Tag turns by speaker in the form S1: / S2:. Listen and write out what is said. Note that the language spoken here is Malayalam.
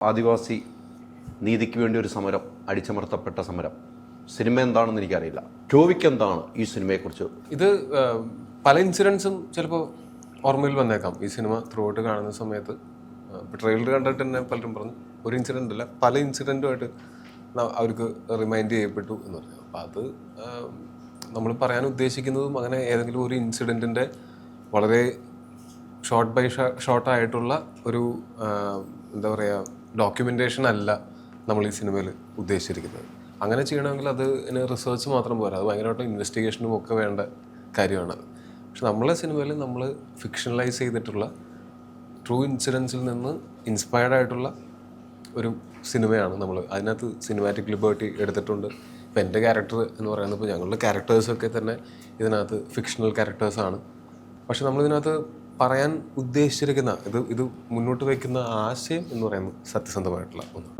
S1: ആദിവാസി നീതിക്ക് വേണ്ടി ഒരു സമരം, അടിച്ചമർത്തപ്പെട്ട സമരം. സിനിമ എന്താണെന്ന് എനിക്കറിയില്ല. ജോവിക്ക് എന്താണ് ഈ സിനിമയെക്കുറിച്ച്?
S2: ഇത് പല ഇൻസിഡൻസും ചിലപ്പോൾ ഓർമ്മയിൽ വന്നേക്കാം. ഈ സിനിമ ത്രൂ ഔട്ട് കാണുന്ന സമയത്ത് ട്രെയിലർ കണ്ടിട്ട് തന്നെ പലരും പറഞ്ഞു ഒരു ഇൻസിഡൻ്റ് അല്ല, പല ഇൻസിഡൻറ്റുമായിട്ട് അവർക്ക് റിമൈൻഡ് ചെയ്യപ്പെട്ടു എന്ന് പറഞ്ഞു. അപ്പോൾ അത് നമ്മൾ പറയാൻ ഉദ്ദേശിക്കുന്നതും അങ്ങനെ ഏതെങ്കിലും ഒരു ഇൻസിഡൻറ്റിൻ്റെ വളരെ ഷോർട്ട് ബൈ ഷോർട്ടായിട്ടുള്ള ഒരു എന്താ പറയുക ഡോക്യുമെൻറ്റേഷൻ അല്ല നമ്മൾ ഈ സിനിമയിൽ ഉദ്ദേശിച്ചിരിക്കുന്നത്. അങ്ങനെ ചെയ്യണമെങ്കിൽ അത് റിസർച്ച് മാത്രം പോരാ, അത് ഭയങ്കരമായിട്ട് ഇൻവെസ്റ്റിഗേഷനും ഒക്കെ വേണ്ട കാര്യമാണത്. പക്ഷെ നമ്മളെ സിനിമയിൽ നമ്മൾ ഫിക്ഷണലൈസ് ചെയ്തിട്ടുള്ള ട്രൂ ഇൻസിഡൻസിൽ നിന്ന് ഇൻസ്പയർഡ് ആയിട്ടുള്ള ഒരു സിനിമയാണ് നമ്മൾ. അതിനകത്ത് സിനിമാറ്റിക് ലിബർട്ടി എടുത്തിട്ടുണ്ട്. ഇപ്പോൾ എൻ്റെ ക്യാരക്ടർ എന്ന് പറയുന്നത്, ഇപ്പോൾ ഞങ്ങളുടെ ക്യാരക്ടേഴ്സൊക്കെ തന്നെ ഇതിനകത്ത് ഫിക്ഷണൽ ക്യാരക്ടേഴ്സാണ്. പക്ഷെ നമ്മളിതിനകത്ത് പറയാൻ ഉദ്ദേശിച്ചിരിക്കുന്ന ഇത് മുന്നോട്ട് വയ്ക്കുന്ന ആശയം എന്ന് പറയുന്നത് സത്യസന്ധമായിട്ടുള്ള ഒന്ന്.